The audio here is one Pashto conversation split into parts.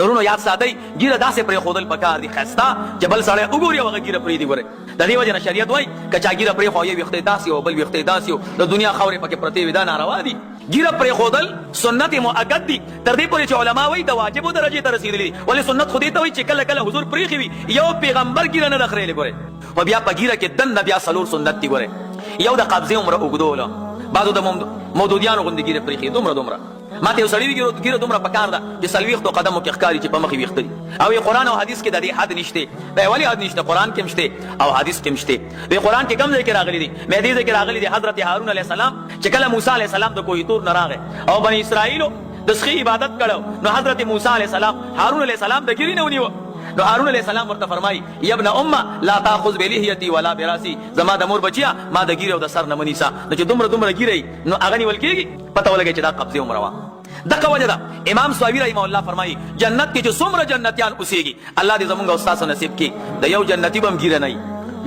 ورونو یاد ساتئ ګیره داسې پرې خودل پکار دي خستا چې بل سړی وګوري هغه ګیره پرې دی ګوره د دې وجه نه شریعت وایي که چا ګیره پرې خو یو وخت داسې او بل وخت داسې د دنیا خاورې پکې پرتې وي دا ناروا دي ګیره پرې خودل سنت مؤکد دي تر دې پورې چې علما وایي د واجبو درجې ته رسېدلي دي ولې سنت خو دې ته وایي چې کله کله حضور پرېښي وي یو پیغمبر ګیره نه ده خریلې ګورې او بیا په ګیره کې دننه بیا څلور سنت دي ګورې یو د قبضې عمره اوږدوله بعضو د مودودیانو غوندې ګیرې پرېښي دومره ما ته یو سړي وي ګیره دومره پکار ده چې څلوېښتو قدمو کې ښکاري چې په مخې ویښته دي او قرآن او حدیث کې د دې حد نشته دا ولې حد نشته قرآن کې هم شته او حدیث کې هم شته د قرآن کې کوم ځای کې راغلي دي مې دې ځای کې راغلي دي حضرت هارون علیه السلام چې کله موسی علیه السلام د کوه طور نه راغی او بني اسرائیلو د سخي عبادت کړو نو حضرت موسی علیه السلام هارون علیه السلام د ګیرې نه ونیوه نو هارون علیه السلام ورته فرمایي یا ابن امه لا تاخذ بلحیتی ولا براسي زما د مور بچیا ما د ګیرې او د سر نه منیسا نو چې دومره ګیرې نو هغه نیول کېږي پته ولګي چې دا قبضې عمره وه دغه وجه ده امام سواوي رحمه الله فرمایي جنت کې چې څومره جنتیان اوسېږي الله دې زمونږ او ستاسو نصیب کړي د یو جنتي به هم ګیره نه وي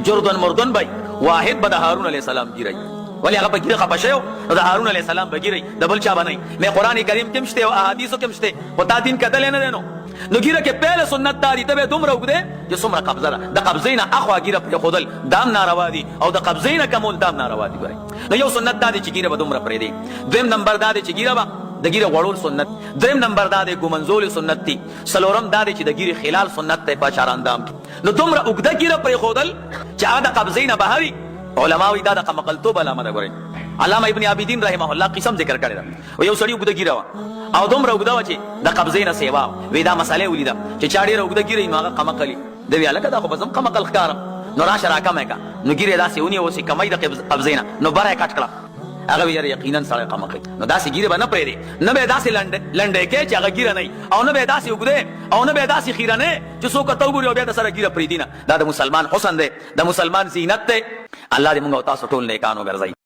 جردن مردن به واحد به د هارون علیه السلام ګیره وي ولې هغه په ګیره خفه شوی نو د هارون علیه السلام به ګیره د بل چا به نه وي مې قرآن کریم کې هم شته او احادیثو کې هم شته خو تا دین کتلی نه دی نو ګیره کې پهله سنت دا دي ته به دومره اوږدې چې څومره قبضه ده د قبضې نه اخوا ګیره پرېښودل دا هم ناروا دي او د قبضې نه کمول دا هم ناروا دي ګورئ نو یو سنت دا دی چې ګیره به دومره پرېږدي دویم نمبر دا دی چې ګیره به د ګیره غوړول سنت دریم نمبر دا دی ګومنځول سنت دي څلورم دا دی چې د ګیرې خلال سنت دی په چاراندام کې نو دومره اوږده ګیره پرېښودل چې هغه د قبضې نه بهر وي علما وایي دا د قمقلتوب علامه ده ګورئ علامه ابن عابدین رحمه الله قسم ذکر کړی ده یو سړي اوږده ګیره وه او دومره اوږده وه چې د قبضې نه سیوا وی دا مسئله ولیده چې چا ډېره اوږده ګیره وي نو هغه قمقل وي ده وی هلکه دا خو به زه هم قمقل ښکارم نو راشه راکمه یې کړه نو ګیرې داسې ونیوه اوسې کمۍ د قبضې نه نو بره یې کټ کړه هغه ویل یقینا سړی قمقل نو داسې ګیره به نه پرېږدي نه به یې داسې لنډی کې چې هغه ګیره نه وي او نه به یې داسې اوږدې او نه به یې داسې خیرنې چې څوک ورته وګوري او بیا د سره ګیره پرېږدي نه دا د مسلمان حسن دی د مسلمان زینت دی الله دې موږ او تاسو ټول نیکان وګرځوي